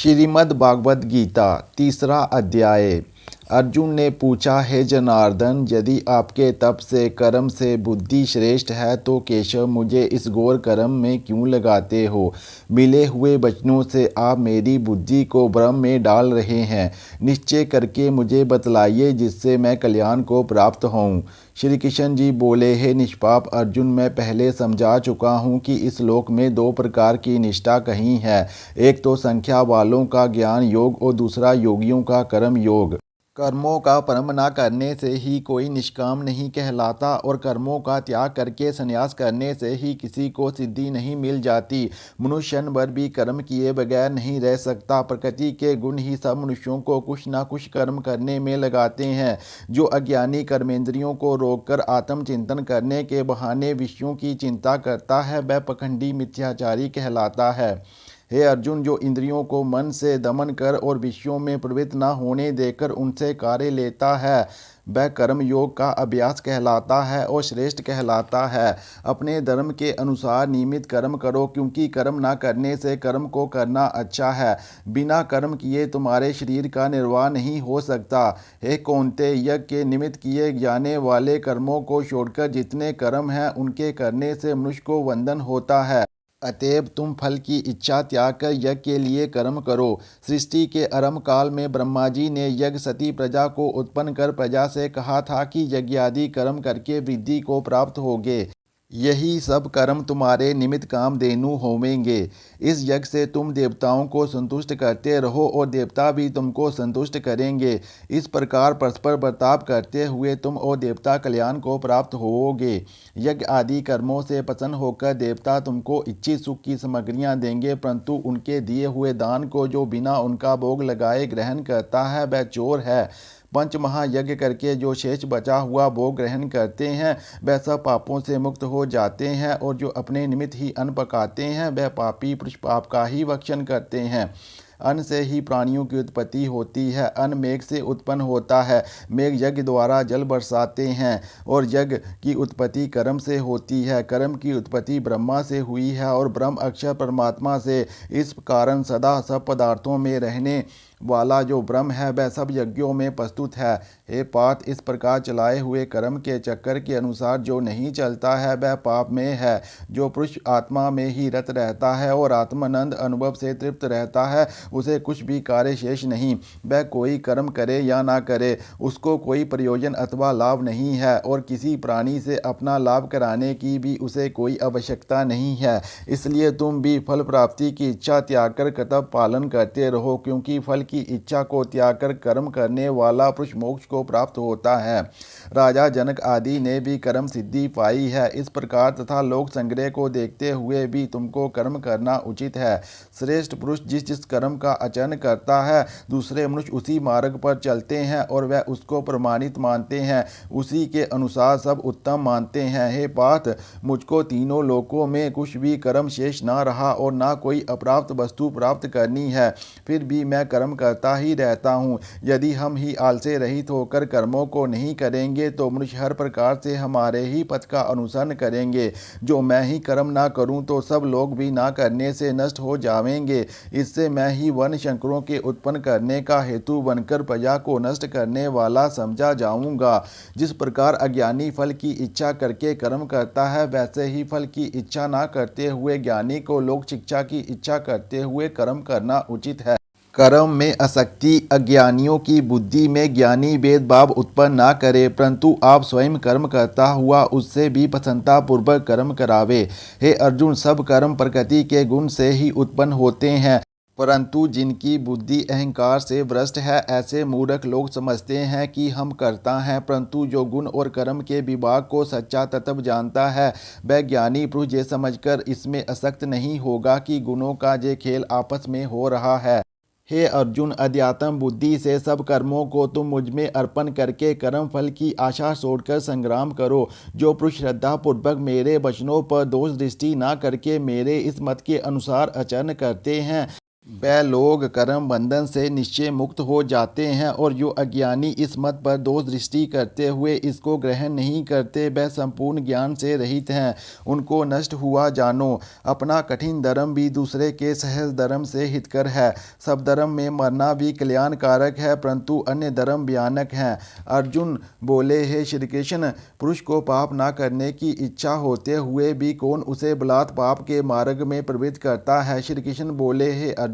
श्रीमद् भागवत गीता तीसरा अध्याय। अर्जुन ने पूछा, हे जनार्दन, यदि आपके तप से कर्म से बुद्धि श्रेष्ठ है तो केशव मुझे इस घोर कर्म में क्यों लगाते हो। मिले हुए वचनों से आप मेरी बुद्धि को भ्रम में डाल रहे हैं। निश्चय करके मुझे बतलाइए जिससे मैं कल्याण को प्राप्त होऊं। श्री कृष्ण जी बोले, हे निष्पाप अर्जुन, मैं पहले समझा चुका हूँ कि इस लोक में दो प्रकार की निष्ठा कही है। एक तो संख्या वालों का ज्ञान योग और दूसरा योगियों का कर्म योग। कर्मों का परम न करने से ही कोई निष्काम नहीं कहलाता और कर्मों का त्याग करके संन्यास करने से ही किसी को सिद्धि नहीं मिल जाती। मनुष्य क्षण भर भी कर्म किए बगैर नहीं रह सकता। प्रकृति के गुण ही सब मनुष्यों को कुछ न कुछ कर्म करने में लगाते हैं। जो अज्ञानी कर्मेंद्रियों को रोककर आत्मचिंतन करने के बहाने विषयों की चिंता करता है वह पखंडी मिथ्याचारी कहलाता है। हे अर्जुन, जो इंद्रियों को मन से दमन कर और विषयों में प्रवृत्त न होने देकर उनसे कार्य लेता है वह कर्म योग का अभ्यास कहलाता है और श्रेष्ठ कहलाता है। अपने धर्म के अनुसार नियमित कर्म करो, क्योंकि कर्म न करने से कर्म को करना अच्छा है। बिना कर्म किए तुम्हारे शरीर का निर्वाह नहीं हो सकता। हे कौन्तेय, यज्ञ के निमित्त किए जाने वाले कर्मों को छोड़कर जितने कर्म हैं उनके करने से मनुष्य को वंदन होता है। अतएव तुम फल की इच्छा त्याग कर यज्ञ के लिए कर्म करो। सृष्टि के आरंभ काल में ब्रह्मा जी ने यज्ञ सती प्रजा को उत्पन्न कर प्रजा से कहा था कि यज्ञादि कर्म करके वृद्धि को प्राप्त होगे। यही सब कर्म तुम्हारे निमित्त कामधेनु होवेंगे। इस यज्ञ से तुम देवताओं को संतुष्ट करते रहो और देवता भी तुमको संतुष्ट करेंगे। इस प्रकार परस्पर बर्ताव करते हुए तुम और देवता कल्याण को प्राप्त होवोगे। यज्ञ आदि कर्मों से प्रसन्न होकर देवता तुमको इच्छित सुख की सामग्रियां देंगे, परंतु उनके दिए हुए दान को जो बिना उनका भोग लगाए ग्रहण करता है वह चोर है। पंच महायज्ञ करके जो शेष बचा हुआ भोग ग्रहण करते हैं वह सब पापों से मुक्त हो जाते हैं, और जो अपने निमित्त ही अन्न पकाते हैं वह पापी पुरुष पाप का ही भक्षण करते हैं। अन्न से ही प्राणियों की उत्पत्ति होती है। अन्न मेघ से उत्पन्न होता है। मेघ यज्ञ द्वारा जल बरसाते हैं और यज्ञ की उत्पत्ति कर्म से होती है। कर्म की उत्पत्ति ब्रह्मा से हुई है और ब्रह्म अक्षर परमात्मा से। इस कारण सदा सब पदार्थों में रहने वाला जो ब्रह्म है वह सब यज्ञों में प्रस्तुत है। हे पार्थ, इस प्रकार चलाए हुए कर्म के चक्कर के अनुसार जो नहीं चलता है वह पाप में है। जो पुरुष आत्मा में ही रत रहता है और आत्मानंद अनुभव से तृप्त रहता है उसे कुछ भी कार्य शेष नहीं। वह कोई कर्म करे या ना करे उसको कोई प्रयोजन अथवा लाभ नहीं है, और किसी प्राणी से अपना लाभ कराने की भी उसे कोई आवश्यकता नहीं है। इसलिए तुम भी फल प्राप्ति की इच्छा त्याग कर कर्तव्य पालन करते रहो, क्योंकि फल की इच्छा को त्याग कर कर्म करने वाला पुरुष मोक्ष को प्राप्त होता है। राजा जनक आदि ने भी कर्म सिद्धि पाई है। इस प्रकार तथा लोक संग्रह को देखते हुए भी तुमको कर्म करना उचित है। श्रेष्ठ पुरुष जिस जिस कर्म का आचरण करता है दूसरे मनुष्य उसी मार्ग पर चलते हैं और वह उसको प्रमाणित मानते हैं, उसी के अनुसार सब उत्तम मानते हैं। हे पार्थ, मुझको तीनों लोकों में कुछ भी कर्म शेष ना रहा और ना कोई अप्राप्त वस्तु प्राप्त करनी है, फिर भी मैं कर्म करता ही रहता हूँ। यदि हम ही आलसे रहित होकर कर्मों को नहीं करेंगे तो मनुष्य हर प्रकार से हमारे ही पथ का अनुसरण करेंगे। जो मैं ही कर्म ना करूँ तो सब लोग भी ना करने से नष्ट हो जाएंगे। इससे मैं ही वर्ण शंकरों के उत्पन्न करने का हेतु बनकर प्रजा को नष्ट करने वाला समझा जाऊंगा। जिस प्रकार अज्ञानी फल की इच्छा करके कर्म करता है वैसे ही फल की इच्छा ना करते हुए ज्ञानी को लोक शिक्षा की इच्छा करते हुए कर्म करना उचित है। कर्म में आसक्ति अज्ञानियों की बुद्धि में ज्ञानी भेदभाव उत्पन्न ना करे, परंतु आप स्वयं कर्म करता हुआ उससे भी प्रसन्नतापूर्वक कर्म करावे। हे अर्जुन, सब कर्म प्रकृति के गुण से ही उत्पन्न होते हैं, परंतु जिनकी बुद्धि अहंकार से भ्रष्ट है ऐसे मूर्ख लोग समझते हैं कि हम करता हैं, परंतु जो गुण और कर्म के विभाग को सच्चा तत्व जानता है वह ज्ञानी पुरुष ये समझकर इसमें आसक्त नहीं होगा कि गुणों का ये खेल आपस में हो रहा है। हे अर्जुन, अध्यात्म बुद्धि से सब कर्मों को तुम मुझ में अर्पण करके कर्म फल की आशा छोड़कर संग्राम करो। जो पुरुष श्रद्धा पूर्वक मेरे वचनों पर दोष दृष्टि ना करके मेरे इस मत के अनुसार आचरण करते हैं वह लोग कर्म बंधन से निश्चय मुक्त हो जाते हैं और जो अज्ञानी इस मत पर दोष दृष्टि करते हुए इसको ग्रहण नहीं करते वह संपूर्ण ज्ञान से रहित हैं। उनको नष्ट हुआ जानो। अपना कठिन धर्म भी दूसरे के सहज धर्म से हितकर है। सब धर्म में मरना भी कल्याणकारक है परंतु अन्य धर्म भयानक हैं। अर्जुन बोले, हे श्री कृष्ण, पुरुष को पाप ना करने की इच्छा होते हुए भी कौन उसे बलात् पाप के मार्ग में प्रवृत्त करता है। श्री कृष्ण बोले, हे अर्जुन,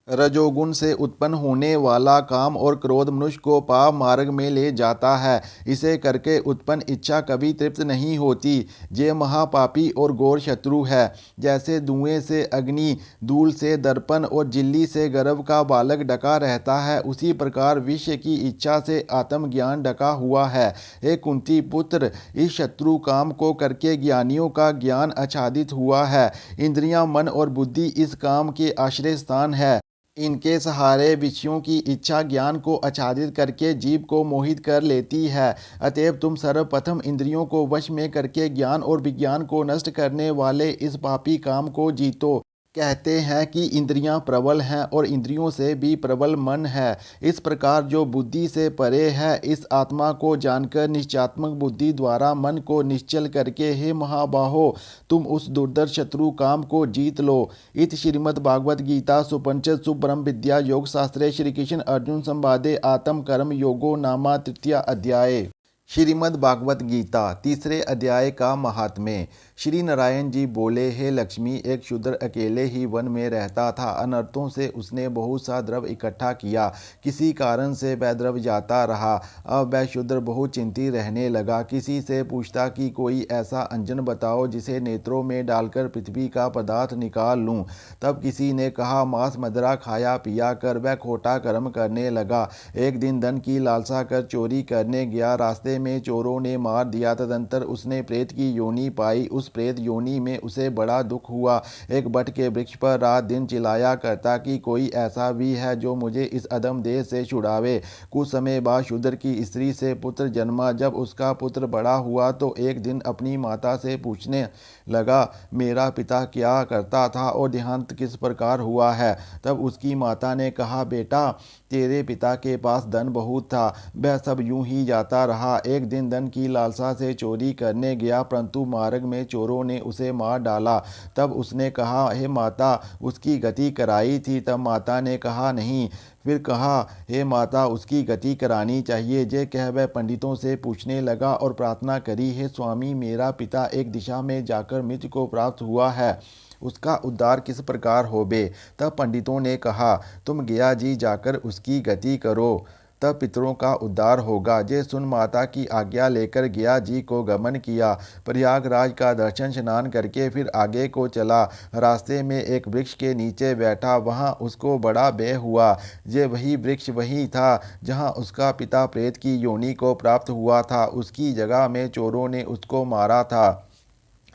रजोगुण से उत्पन्न होने वाला काम और क्रोध मनुष्य को पाप मार्ग में ले जाता है। इसे करके उत्पन्न इच्छा कभी तृप्त नहीं होती। ये महापापी और घोर शत्रु है। जैसे धुएं से अग्नि, धूल से दर्पण और झिल्ली से गर्भ का बालक ढका रहता है, उसी प्रकार विषय की इच्छा से आत्मज्ञान ढका हुआ है। हे कुंती पुत्र, इस शत्रु काम को करके ज्ञानियों का ज्ञान आच्छादित हुआ है। इंद्रियां, मन और बुद्धि इस काम के आश्रय स्थान है। इनके सहारे विषयों की इच्छा ज्ञान को आच्छादित करके जीव को मोहित कर लेती है। अतएव तुम सर्वप्रथम इंद्रियों को वश में करके ज्ञान और विज्ञान को नष्ट करने वाले इस पापी काम को जीतो। कहते हैं कि इंद्रियां प्रबल हैं और इंद्रियों से भी प्रबल मन है। इस प्रकार जो बुद्धि से परे है, इस आत्मा को जानकर निश्चयात्मक बुद्धि द्वारा मन को निश्चल करके, हे महाबाहो, तुम उस दुर्धर शत्रु काम को जीत लो। इत श्रीमद् भागवत गीता सुपनिषद सुब्रह्म विद्या योग शास्त्रे श्री कृष्ण अर्जुन संवादे आत्म कर्म योगो नामा तृतीय अध्याय। श्रीमद् भागवत गीता तीसरे अध्याय का महात्म्य। श्री नारायण जी बोले, हे लक्ष्मी, एक शूद्र अकेले ही वन में रहता था। अनर्थों से उसने बहुत सा द्रव्य इकट्ठा किया। किसी कारण से वह द्रव्य जाता रहा। अब वह शूद्र बहुत चिंतित रहने लगा। किसी से पूछता कि कोई ऐसा अंजन बताओ जिसे नेत्रों में डालकर पृथ्वी का पदार्थ निकाल लूँ। तब किसी ने कहा, मांस मदिरा खाया पिया कर। वह खोटा कर्म करने लगा। एक दिन धन की लालसा कर चोरी करने गया। रास्ते में चोरों ने मार दिया। तदंतर उसने प्रेत की योनि पाई। उस प्रेत योनि में उसे बड़ा दुख हुआ। एक बट के वृक्ष पर रात दिन चिल्लाया करता कि कोई ऐसा भी है जो मुझे इस अधम देह से छुड़ावे। कुछ समय बाद शूद्र की स्त्री से पुत्र जन्मा। जब उसका पुत्र बड़ा हुआ तो एक दिन अपनी माता से पूछने लगा, मेरा पिता क्या करता था और देहांत किस प्रकार हुआ है। तब उसकी माता ने कहा, बेटा, तेरे पिता के पास धन बहुत था, वह सब यूं ही जाता रहा। एक दिन धन की लालसा से चोरी करने गया परंतु मार्ग में चोरों ने उसे मार डाला। तब उसने कहा, हे माता, उसकी गति कराई थी। तब माता ने कहा, नहीं। फिर कहा, हे माता, उसकी गति करानी चाहिए। ये कह वह पंडितों से पूछने लगा और प्रार्थना करी, हे स्वामी, मेरा पिता एक दिशा में जाकर मृत्यु को प्राप्त हुआ है, उसका उद्धार किस प्रकार होबे। तब पंडितों ने कहा, तुम गया जी जाकर उसकी गति करो, तब पितरों का उद्धार होगा। ये सुन माता की आज्ञा लेकर गया जी को गमन किया। प्रयागराज का दर्शन स्नान करके फिर आगे को चला। रास्ते में एक वृक्ष के नीचे बैठा। वहाँ उसको बड़ा भय हुआ। ये वही वृक्ष वही था जहाँ उसका पिता प्रेत की योनि को प्राप्त हुआ था। उसकी जगह में चोरों ने उसको मारा था।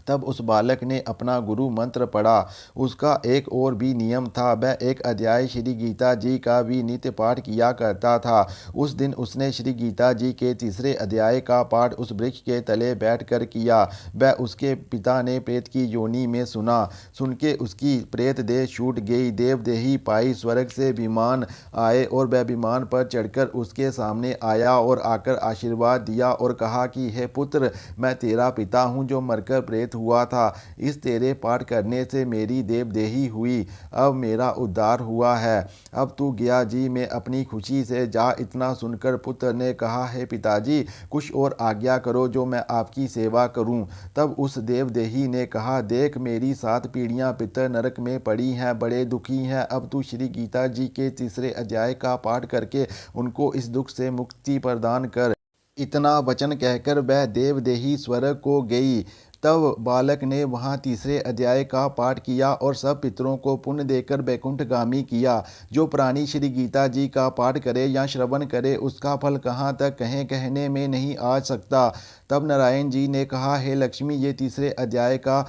तब उस बालक ने अपना गुरु मंत्र पढ़ा। उसका एक और भी नियम था, वह एक अध्याय श्री गीता जी का भी नित्य पाठ किया करता था। उस दिन उसने श्री गीता जी के तीसरे अध्याय का पाठ उस वृक्ष के तले बैठकर किया। वह उसके पिता ने प्रेत की योनि में सुना। सुन के उसकी प्रेत देह छूट गई। देवदेही पाई। स्वर्ग से विमान आए और वह विमान पर चढ़कर उसके सामने आया और आकर आशीर्वाद दिया और कहा कि हे पुत्र, मैं तेरा पिता हूँ जो मरकर प्रेत हुआ था। इस तेरे पाठ करने से मेरी देवदेही हुई। अब मेरा उद्धार हुआ है। अब तू गया जी, मैं अपनी खुशी से जा। इतना सुनकर पुत्र ने कहा, हे पिताजी, कुछ और आज्ञा करो जो मैं आपकी सेवा करूं। तब उस देवदेही ने कहा, देख, मेरी 7 पीढ़ियां पितर नरक में पड़ी हैं, बड़े दुखी हैं। अब तू श्री गीता जी के तीसरे अध्याय का पाठ करके उनको इस दुख से मुक्ति प्रदान कर। इतना वचन कहकर वह देवदेही स्वर्ग को गई। तब बालक ने वहाँ तीसरे अध्याय का पाठ किया और सब पितरों को पुण्य देकर बैकुंठगामी किया। जो प्राणी श्री गीता जी का पाठ करे या श्रवण करे, उसका फल कहाँ तक कहें, कहने में नहीं आ सकता। तब नारायण जी ने कहा, हे लक्ष्मी, ये तीसरे अध्याय का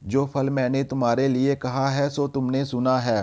जो फल मैंने तुम्हारे लिए कहा है सो तुमने सुना है।